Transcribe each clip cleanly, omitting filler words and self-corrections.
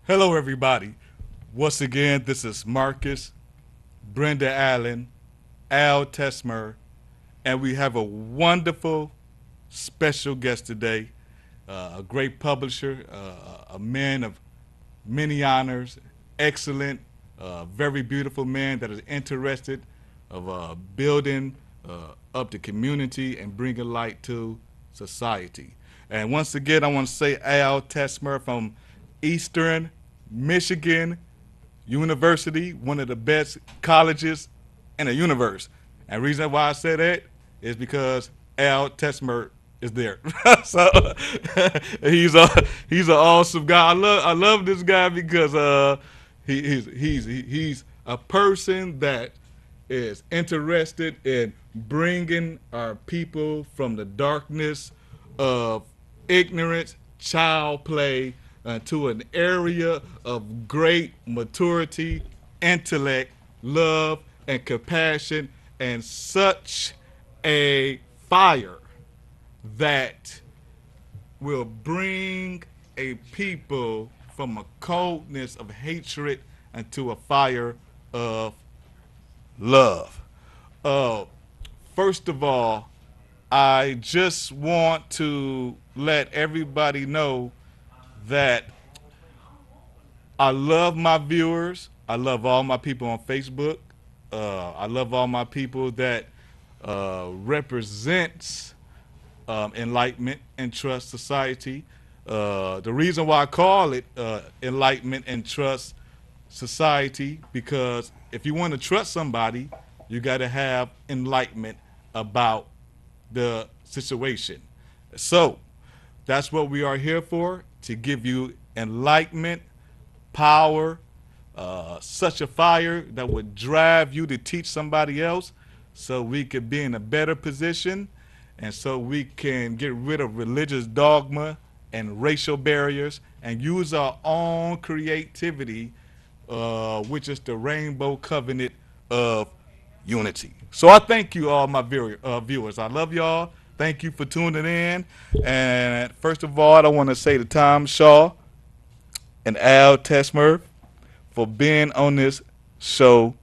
Hello, everybody. Once again, this is Marcus, Brenda Allen, Al Tesmer, and we have a wonderful special guest today, a great publisher, a man of many honors, excellent, very beautiful man that is interested of building up the community and bringing light to society. And once again, I want to say Al Tesmer from Eastern Michigan University, one of the best colleges in the universe. And the reason why I say that is because Al Tesmer is there. So he's an awesome guy. I love this guy because he's a person that is interested in bringing our people from the darkness of ignorance, child play, to an area of great maturity, intellect, love, and compassion, and such a fire that will bring a people from a coldness of hatred into a fire of love. Uh, First of all, I just want to let everybody know that I love my viewers. I love all my people on Facebook. I love all my people that represents Enlightenment and Trust Society. The reason why I call it Enlightenment and Trust Society because if you want to trust somebody, you got to have enlightenment about the situation. So that's what we are here for, to give you enlightenment, power, such a fire that would drive you to teach somebody else so we could be in a better position and so we can get rid of religious dogma and racial barriers and use our own creativity, which is the rainbow covenant of unity. So I thank you, all my viewers. I love y'all. Thank you for tuning in. And first of all, I want to say to Tom Shaw and Al Tesmer for being on this show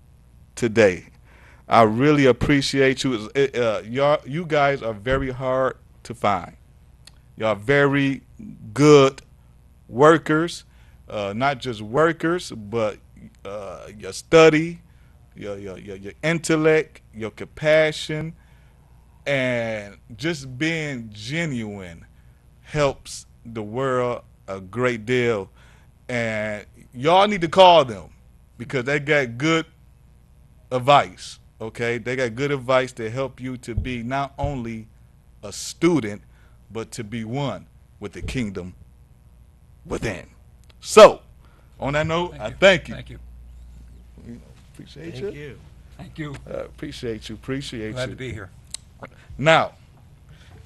today. I really appreciate you. You guys are very hard to find. Y'all very good workers, not just workers, but your study, your intellect, your compassion, and just being genuine helps the world a great deal. And y'all need to call them because they got good advice. Okay, they got good advice to help you to be not only a student, but to be one with the kingdom within. So, on that note, Thank I you. thank you. Thank you. You know, appreciate Thank you. you. Thank you. Appreciate you. Appreciate Glad you. to be here. Now,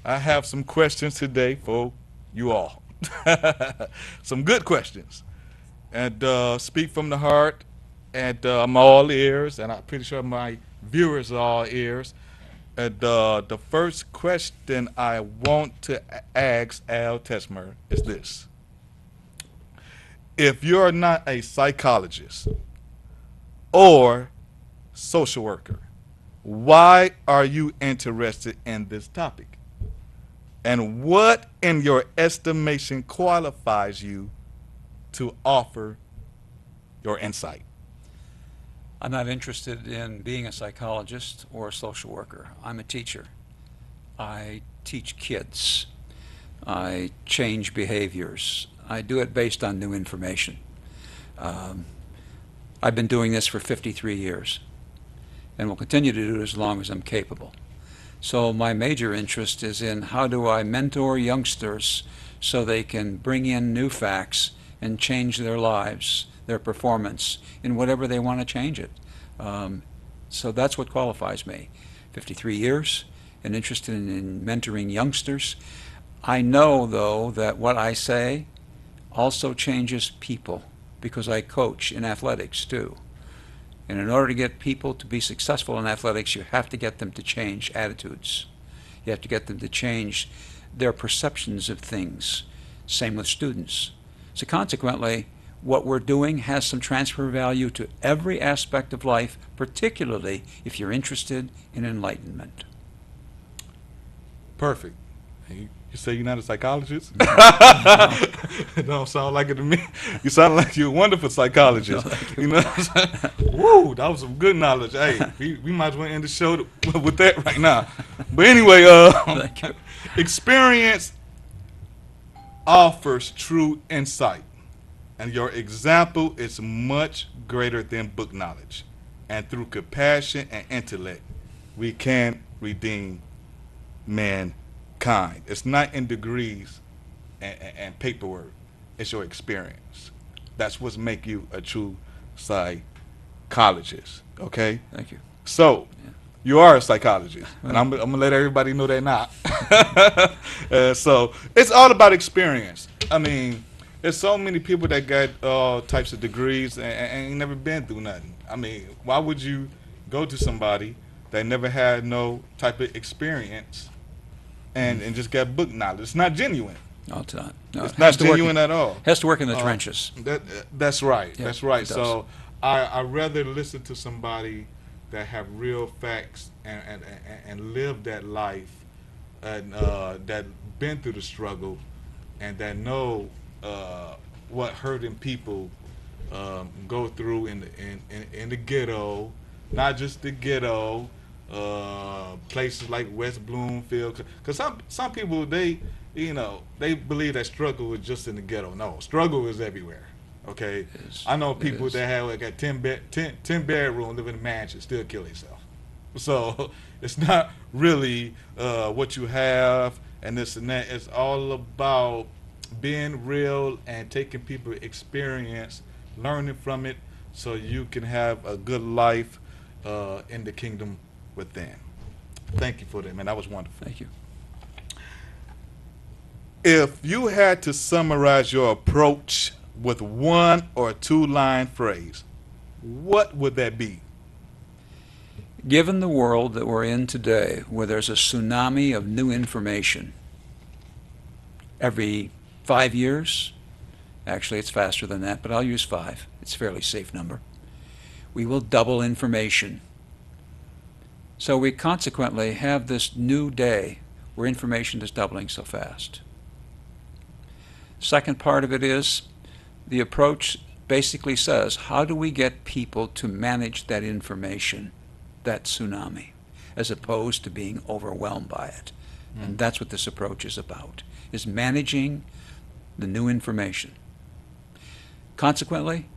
I have some questions today for you all. Some good questions. And speak from the heart. And I'm all ears. And I'm pretty sure my viewers are all ears. And the first question I want to ask Al Tesmer is this. If you're not a psychologist or social worker, why are you interested in this topic? And what, in your estimation, qualifies you to offer your insight? I'm not interested in being a psychologist or a social worker. I'm a teacher. I teach kids. I change behaviors. I do it based on new information. Um, I've been doing this for 53 years and will continue to do it as long as I'm capable. So my major interest is in how do I mentor youngsters so they can bring in new facts and change their lives, their performance, in whatever they want to change it. Um, so that's what qualifies me. 53 years and interested in mentoring youngsters. I know, though, that what I say also changes people because I coach in athletics, too. And in order to get people to be successful in athletics, you have to get them to change attitudes. You have to get them to change their perceptions of things. Same with students. So consequently, what we're doing has some transfer value to every aspect of life, particularly if you're interested in enlightenment. Perfect. You say you're not a psychologist? No, It don't sound like it to me. You sound like you're a wonderful psychologist. thank You know what I'm saying? Woo, that was some good knowledge. Hey, we might as well end the show with that right now. But anyway, thank you. experience offers true insight, and your example is much greater than book knowledge. And through compassion and intellect, we can redeem mankind. It's not in degrees and paperwork. It's your experience. That's what's make you a true psychologist. Okay. Thank you. So Yeah. you are a psychologist, and Well, I'm gonna let everybody know that now. So it's all about experience. I mean, there's so many people that got all types of degrees and ain't never been through nothing. I mean, why would you go to somebody that never had no type of experience and just got book knowledge? It's not genuine. no, it's not. No, It's it not has to work. genuine at all. Has to work in the Uh, trenches. That's right. Yeah, That's right. it does. So I rather listen to somebody that have real facts and live that life and that been through the struggle and that know what hurting people go through in the ghetto, not just the ghetto, places like West Bloomfield. Because some people they believe that struggle is just in the ghetto. No, struggle is everywhere. Okay, It is. I know It people is. that have like a 10 bedroom, live in a mansion, still kill themselves. So it's not really what you have and this and that. It's all about being real and taking people's experience, learning from it, so you can have a good life in the kingdom within. Thank you for that, man. That was wonderful. Thank you. If you had to summarize your approach with one or two line phrase, what would that be? Given the world that we're in today, where there's a tsunami of new information, every 5 years, actually it's faster than that, but I'll use 5. It's a fairly safe number. We will double information. So we consequently have this new day where information is doubling so fast. Second part of it is the approach basically says, how do we get people to manage that information, that tsunami, as opposed to being overwhelmed by it? And that's what this approach is about, is managing the new information. Consequently,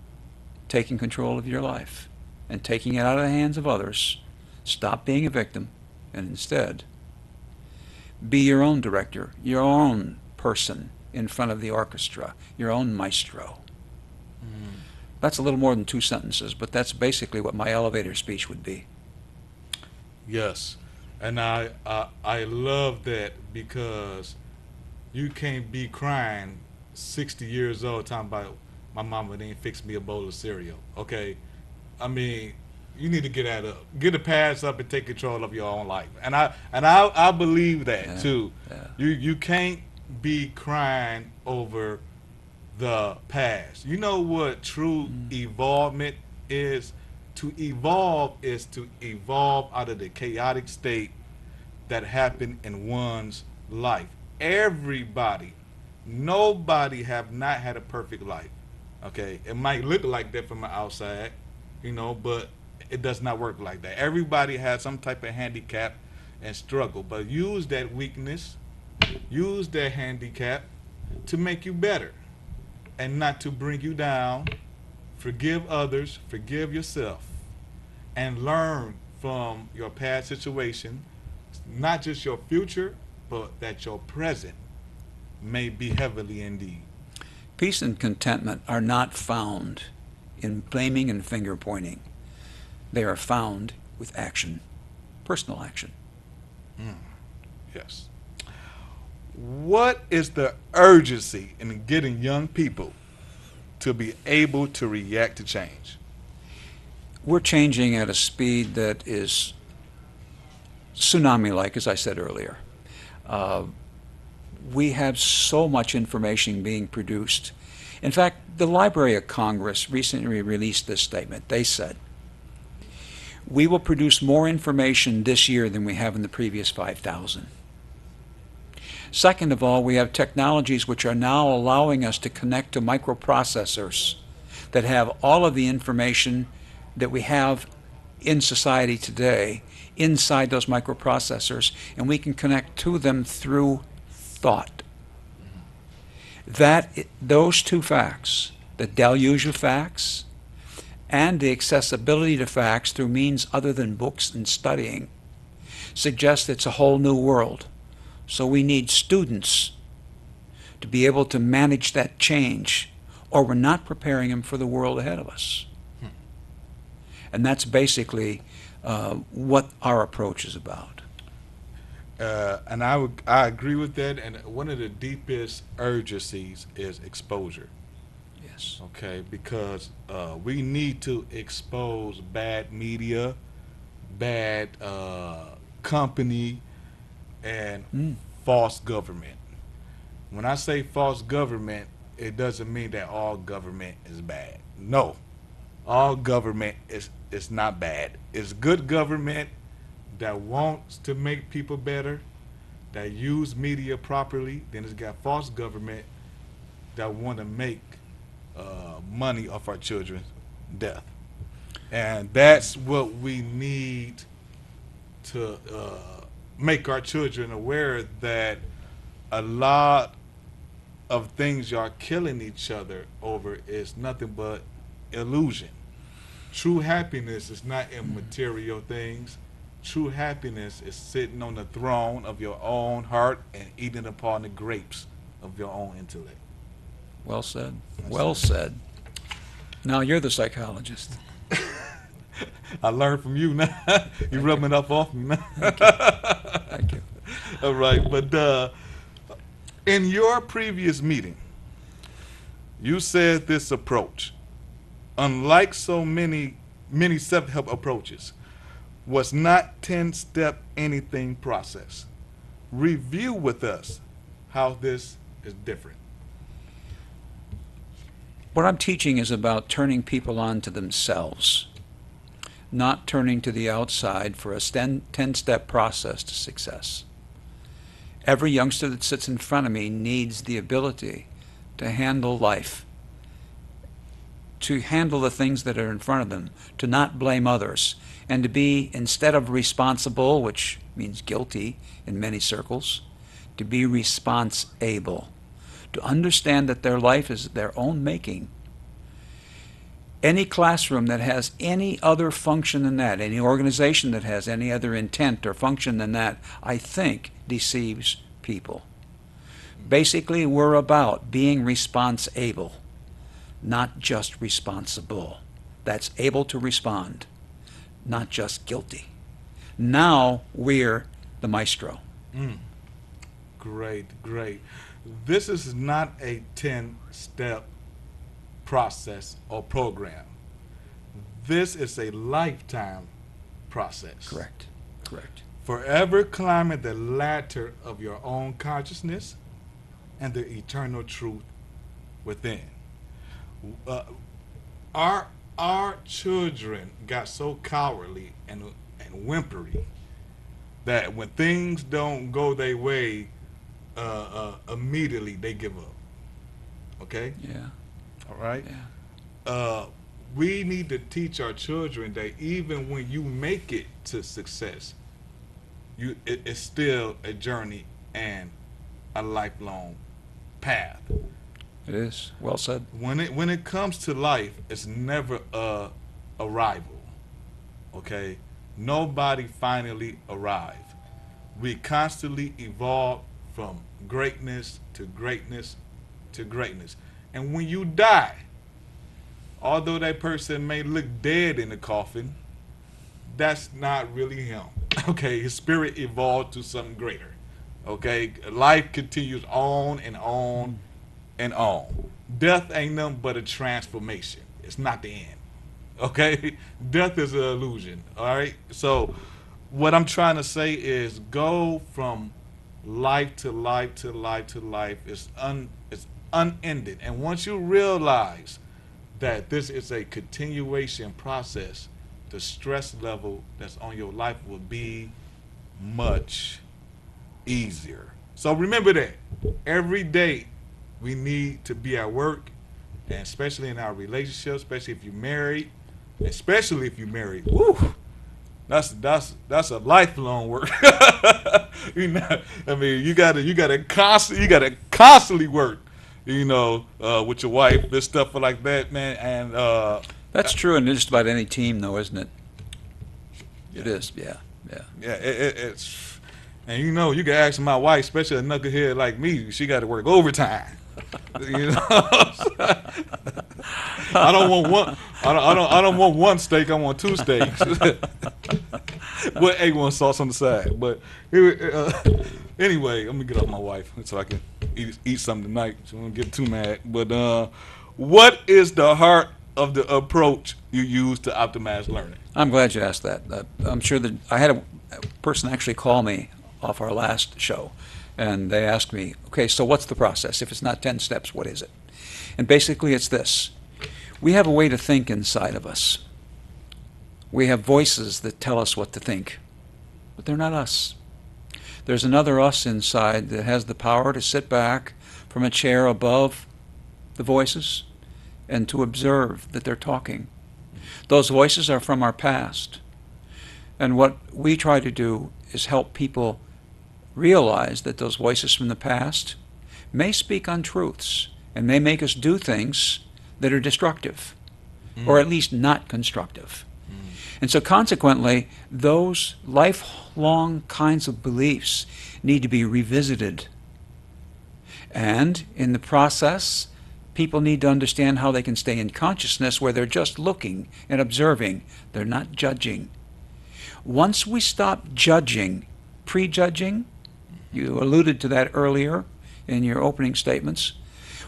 taking control of your life and taking it out of the hands of others. Stop being a victim and instead be your own director, your own person in front of the orchestra, your own maestro. That's a little more than 2 sentences, but that's basically what my elevator speech would be. Yes, and I love that because you can't be crying 60 years old talking about my mama didn't fix me a bowl of cereal. Okay, I mean you need to get that up, get the pads up, and take control of your own life. And I believe that Yeah, too. yeah. You can't be crying over the past. You know what true evolvement is? To evolve is to evolve out of the chaotic state that happened in one's life. Everybody, nobody have not had a perfect life. Okay, it might look like that from the outside, but it does not work like that. Everybody has some type of handicap and struggle, but use that weakness, use that handicap to make you better and not to bring you down. Forgive others, forgive yourself, and learn from your past situation, not just your future, but that your present may be heavily indeed. Peace and contentment are not found in blaming and finger pointing. They are found with action, personal action. Yes. What is the urgency in getting young people to be able to react to change? We're changing at a speed that is tsunami-like, as I said earlier. We have so much information being produced, In fact, the Library of Congress recently released this statement. They said, "We will produce more information this year than we have in the previous 5,000. Second of all, we have technologies which are now allowing us to connect to microprocessors that have all of the information that we have in society today inside those microprocessors, and we can connect to them through thought." Those two facts, the deluge of facts and the accessibility to facts through means other than books and studying, suggest it's a whole new world. So we need students to be able to manage that change, or we're not preparing them for the world ahead of us. And that's basically what our approach is about. And I agree with that. And one of the deepest urgencies is exposure. Yes. Okay, because we need to expose bad media, bad company, and false government. When I say false government, it doesn't mean that all government is bad. No, all government is not bad. It's good government that wants to make people better, that use media properly. Then it's got false government that want to make money off our children's death. And that's what we need to make our children aware, that a lot of things y'all killing each other over is nothing but illusion. True happiness is not in material things. True happiness is sitting on the throne of your own heart and eating upon the grapes of your own intellect. Well said. Well said. Now you're the psychologist. I learned from you now. You rubbing up off me now. Thank you. All right, but in your previous meeting, you said this approach, unlike so many self-help approaches, was not 10-step anything process. Review with us how this is different. What I'm teaching is about turning people on to themselves, not turning to the outside for a 10-step process to success. Every youngster that sits in front of me needs the ability to handle life, to handle the things that are in front of them, to not blame others, and to be, instead of responsible, which means guilty in many circles, to be response-able, to understand that their life is their own making. Any classroom that has any other function than that, any organization that has any other intent or function than that, I think deceives people. Basically, we're about being response-able, not just responsible. That's able to respond, not just guilty. Now we're the maestro. Great, great. This is not a 10-step process or program. This is a lifetime process. Correct. Correct. Forever climbing the ladder of your own consciousness and the eternal truth within. Our children got so cowardly and whimpery that when things don't go their way, immediately they give up. Okay? Yeah. All right? Yeah. We need to teach our children that even when you make it to success, it's still a journey and a lifelong path. It is. Well said. When it comes to life, it's never a arrival. Okay? Nobody finally arrived. We constantly evolve from greatness to greatness to greatness. And when you die, although that person may look dead in the coffin, that's not really him. Okay? His spirit evolved to something greater. Okay? Life continues on and on and on. Death ain't nothing but a transformation. It's not the end. Okay? Death is an illusion. All right? So what I'm trying to say is go from life to life to life to life. It's unending. And once you realize that this is a continuation process, the stress level that's on your life will be much easier. So remember that every day we need to be at work, and especially in our relationship, especially if you're married, especially if you're married. Woo! That's a lifelong work. I mean, you gotta constantly work. With your wife, this stuff like that, man. And That's true in just about any team, though, isn't it? yeah, It is, yeah, yeah. yeah, it's. And you can ask my wife, especially a knucklehead like me, she got to work overtime. You know, I don't want one. I don't want one steak. I want two steaks. With A1 sauce on the side. But anyway, let me get off my wife so I can eat something tonight. So I don't get too mad. But what is the heart of the approach you use to optimize learning? I'm glad you asked that. I'm sure that I had a person actually call me off our last show, and they asked me, okay, so what's the process? If it's not 10 steps, what is it? And basically it's this. We have a way to think inside of us. We have voices that tell us what to think, but they're not us. There's another us inside that has the power to sit back from a chair above the voices and to observe that they're talking. Those voices are from our past. And what we try to do is help people realize that those voices from the past may speak untruths and may make us do things that are destructive, or at least not constructive. And so consequently, those lifelong kinds of beliefs need to be revisited. And in the process, people need to understand how they can stay in consciousness where they're just looking and observing. They're not judging. Once we stop judging, prejudging, you alluded to that earlier in your opening statements.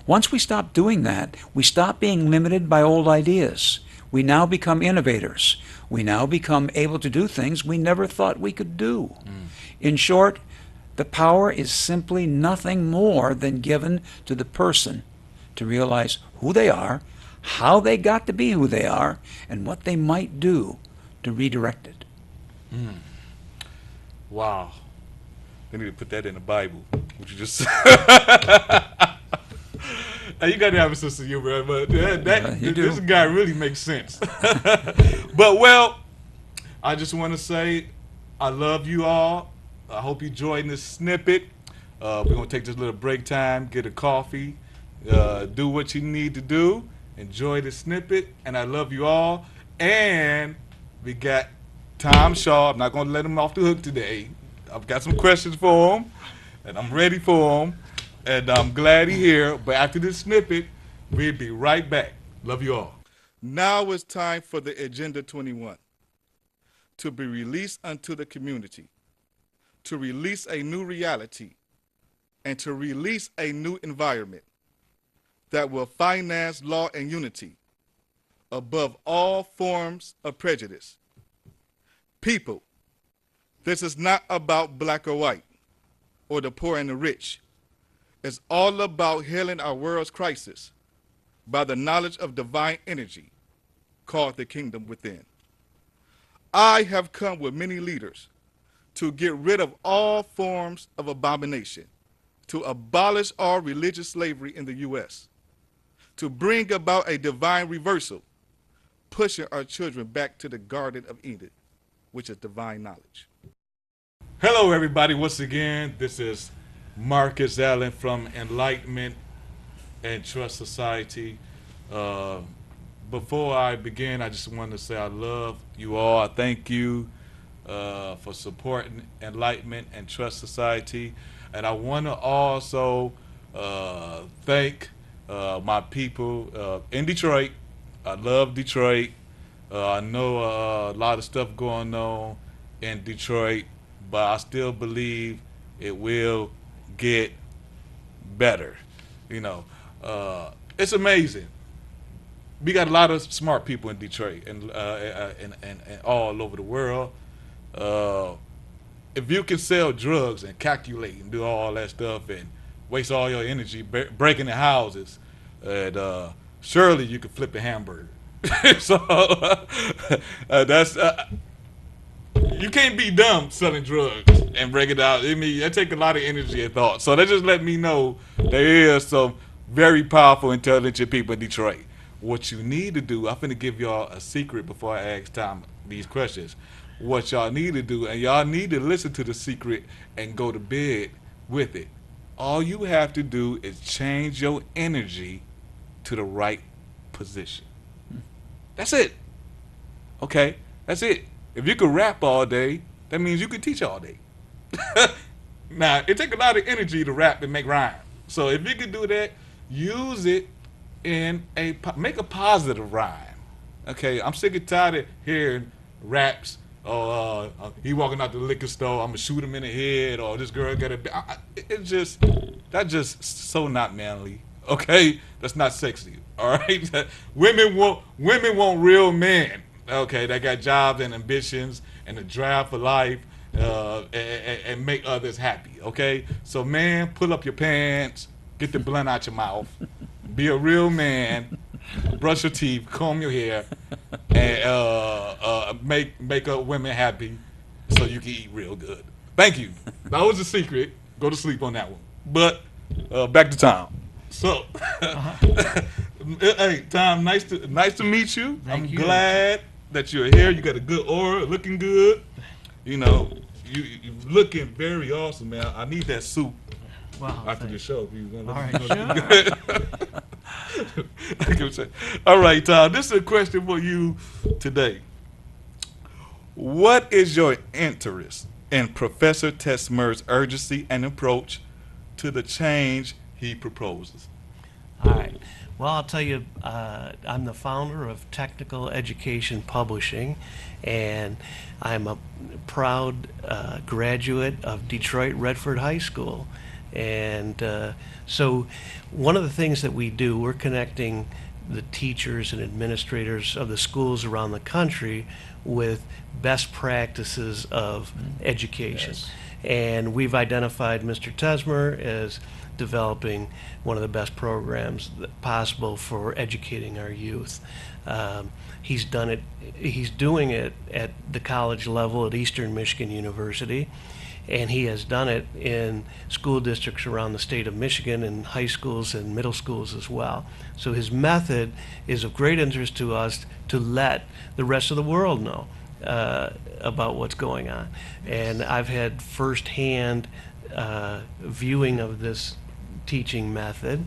Once we stop doing that, we stop being limited by old ideas. We now become innovators. We now become able to do things we never thought we could do. In short, the power is simply nothing more than given to the person to realize who they are, how they got to be who they are, and what they might do to redirect it. Wow. They need to put that in the Bible. What you just Now, you got to have a sense of humor, but this guy really makes sense. But, well, I just want to say I love you all. I hope you enjoyed this snippet. We're going to take this little break time, get a coffee, do what you need to do, enjoy the snippet, and I love you all. And we got Tom Shaw. I'm not going to let him off the hook today. I've got some questions for him, and I'm ready for him, and I'm glad he's here. But after this snippet, we'll be right back. Love you all. Now it's time for the Agenda 21 to be released unto the community, to release a new reality, and to release a new environment that will finance law and unity above all forms of prejudice. People, this is not about black or white, or the poor and the rich. It's all about healing our world's crisis by the knowledge of divine energy called the kingdom within. I have come with many leaders to get rid of all forms of abomination, to abolish all religious slavery in the U.S., to bring about a divine reversal, pushing our children back to the Garden of Eden, which is divine knowledge. Hello, everybody. Once again, this is Marcus Allen from Enlightenment and Trust Society. Before I begin, I just want to say I love you all. I thank you for supporting Enlightenment and Trust Society. And I want to also thank my people in Detroit. I love Detroit. I know a lot of stuff going on in Detroit, but I still believe it will get better. It's amazing. We got a lot of smart people in Detroit and all over the world. If you can sell drugs and calculate and do all that stuff and waste all your energy breaking the houses, and surely you could flip a hamburger. So that's you can't be dumb selling drugs and break it out. I mean, that take a lot of energy and thought. So that just let me know there is some very powerful, intelligent people in Detroit. What you need to do, I'm finna give y'all a secret before I ask Tom these questions. What y'all need to do, and y'all need to listen to the secret and go to bed with it. All you have to do is change your energy to the right position. That's it. Okay? That's it. If you could rap all day, that means you could teach all day. Now, it takes a lot of energy to rap and make rhyme. So if you could do that, use it in make a positive rhyme. Okay? I'm sick and tired of hearing raps. Or he walking out the liquor store, I'm gonna shoot him in the head, or this girl got a. That's just so not manly. Okay, that's not sexy. All right, women want real men. Okay, that got jobs and ambitions and a drive for life, and make others happy. Okay, so man, pull up your pants, get the blunt out your mouth, be a real man, brush your teeth, comb your hair, and make up women happy so you can eat real good. Thank you. That was the secret. Go to sleep on that one. But back to Tom. So, hey Tom, nice to meet you. Thank you. Glad that you're here. You got a good aura, looking good. You know, you're looking very awesome, man. I need that soup Wow, after the show. All right, sure. All right, Tom, this is a question for you today. What is your interest in Professor Tesmer's urgency and approach to the change he proposes? All right. Well, I'll tell you, I'm the founder of Technical Education Publishing, and I'm a proud graduate of Detroit Redford High School. And so one of the things that we do, we're connecting the teachers and administrators of the schools around the country with best practices of education. Yes. And we've identified Mr. Tesmer as developing one of the best programs possible for educating our youth. He's doing it at the college level at Eastern Michigan University, and he has done it in school districts around the state of Michigan and high schools and middle schools as well. So his method is of great interest to us to let the rest of the world know about what's going on. And I've had firsthand viewing of this teaching method.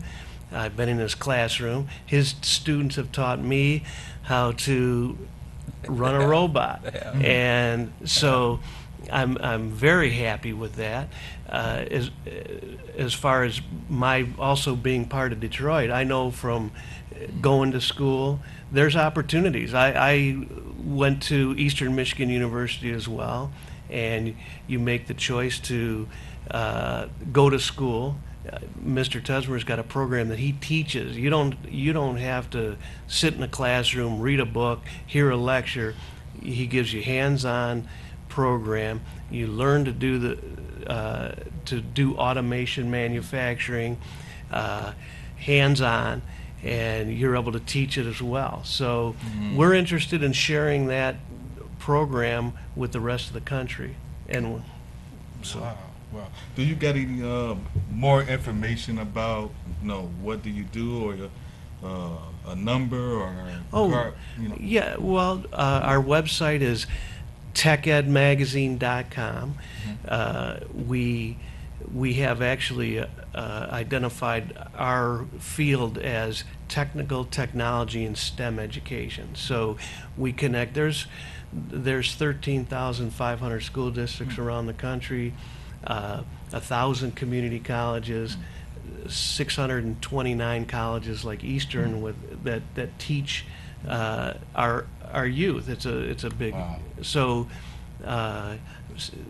I've been in his classroom. His students have taught me how to run a robot. And so I'm very happy with that. As far as my also being part of Detroit, I know from going to school, there's opportunities. I went to Eastern Michigan University as well, and you make the choice to go to school. Mr. Tesmer's got a program that he teaches. You don't have to sit in a classroom, read a book, hear a lecture. He gives you hands-on program. You learn to do automation manufacturing, hands-on, and you're able to teach it as well. So we're interested in sharing that program with the rest of the country. And so. Wow. Do you got any more information about, what do you do, or a number, or card, Yeah, well, our website is techedmagazine.com. We have actually identified our field as technical, technology, and STEM education. So we connect. There's 13,500 school districts around the country, 1,000 community colleges, 629 colleges like Eastern that teach our youth. It's a big. Wow.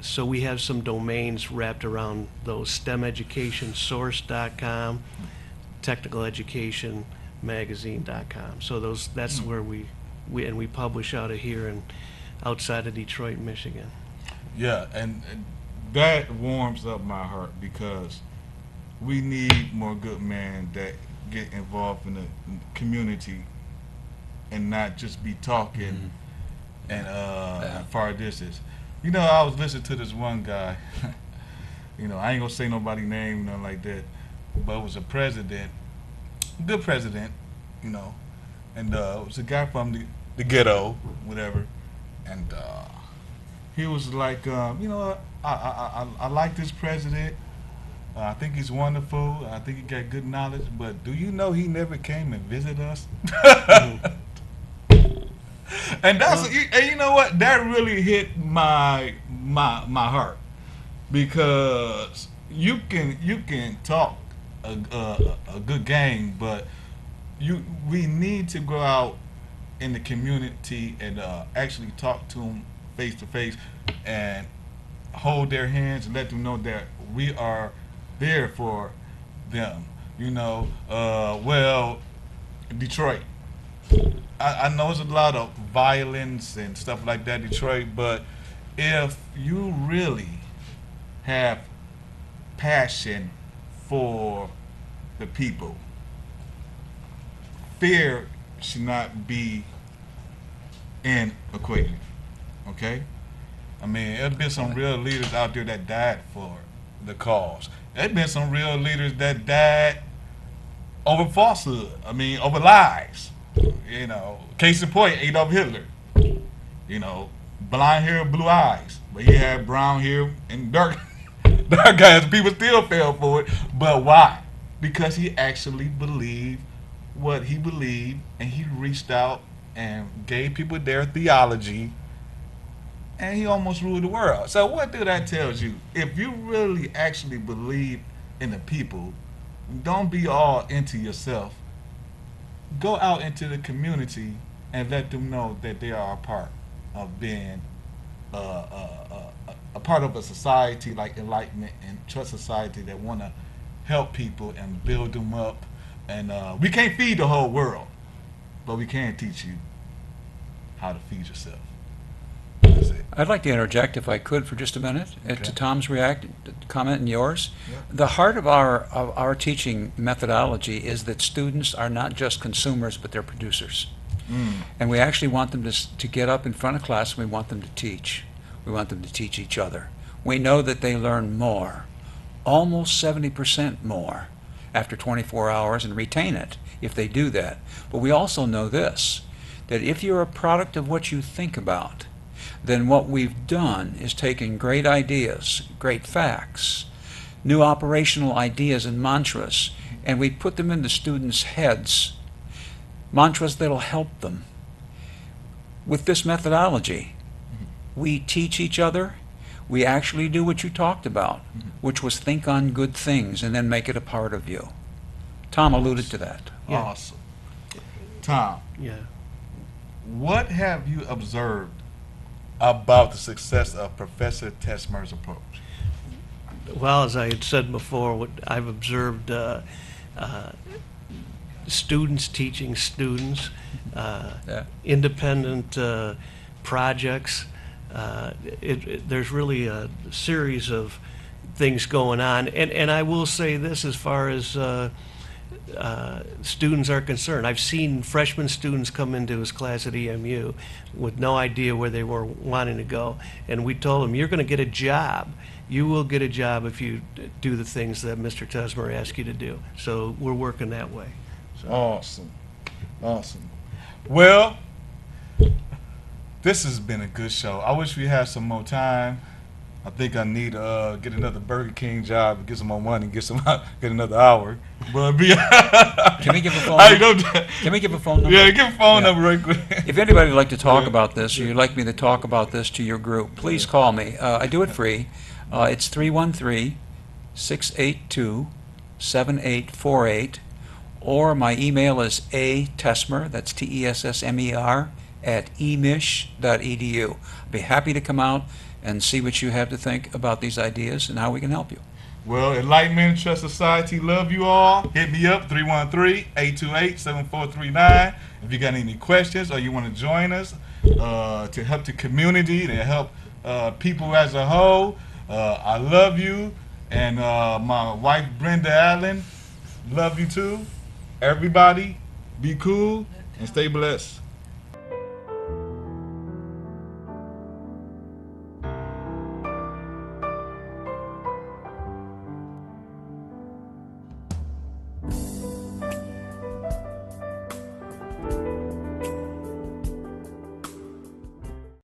So we have some domains wrapped around those: STEMeducationSource.com, TechnicalEducationMagazine.com. So that's where we publish out of here and outside of Detroit, Michigan. Yeah, and that warms up my heart, because we need more good men that get involved in the community and not just be talking and far distance. You know, I was listening to this one guy. You know, I ain't gonna say nobody name, nothing like that, but it was a president, good president, you know, and it was a guy from the ghetto, whatever, and he was like, you know, I like this president. I think he's wonderful. I think he got good knowledge. But do you know he never came and visited us? And that's and you know what? That really hit my heart because you can talk a good game, but we need to go out in the community and actually talk to them face to face and hold their hands and let them know that we are there for them. You know, well, Detroit. I know there's a lot of violence and stuff like that, Detroit, but if you really have passion for the people, fear should not be in equation. Okay? I mean, there's been some real leaders out there that died for the cause. There's been some real leaders that died over falsehood. I mean, over lies. You know, case in point, Adolf Hitler. You know, blonde hair, blue eyes, but he had brown hair and dark eyes. People still fell for it, but why? Because he actually believed what he believed, and he reached out and gave people their theology, and he almost ruled the world. So what do that tells you? If you really actually believe in the people, don't be all into yourself. Go out into the community and let them know that they are a part of being a part of a society like Enlightenment and Trust Society that want to help people and build them up. And we can't feed the whole world, but we can teach you how to feed yourself. That's it. I'd like to interject, if I could, for just a minute, to Tom's comment and yours. Yeah. The heart of our teaching methodology is that students are not just consumers, but they're producers. And we actually want them to get up in front of class, and we want them to teach. We want them to teach each other. We know that they learn more, almost 70% more, after 24 hours, and retain it if they do that. But we also know this, that if you're a product of what you think about, then what we've done is taken great ideas, great facts, new operational ideas and mantras, and we put them into students' heads, mantras that'll help them. With this methodology, we teach each other. We actually do what you talked about, which was think on good things and then make it a part of you. Tom alluded to that. Yeah. Awesome. Tom, Yeah. what have you observed about the success of Professor Tesmer's approach? Well, as I had said before, what I've observed students teaching students, independent projects. There's really a series of things going on. And I will say this as far as students are concerned. I've seen freshman students come into his class at EMU with no idea where they were wanting to go. And we told them, you're going to get a job. You will get a job if you do the things that Mr. Tesmer asked you to do. So we're working that way. So. Awesome. Awesome. Well, this has been a good show. I wish we had some more time. I think I need to get another Burger King job, get some more money, get another hour. But Can we give a phone number? Can we give a phone number? Yeah, give a phone number right quick. If anybody would like to talk about this, or you'd like me to talk about this to your group, please call me. I do it free. It's 313-682-7848, or my email is atesmer, that's Tessmer, at emish.edu. I'd be happy to come out and see what you have to think about these ideas and how we can help you. Well, Enlightenment Trust Society, love you all. Hit me up, 313-828-7439. If you got any questions or you want to join us to help the community, to help people as a whole, I love you, And my wife, Brenda Allen, love you too. Everybody, be cool and stay blessed.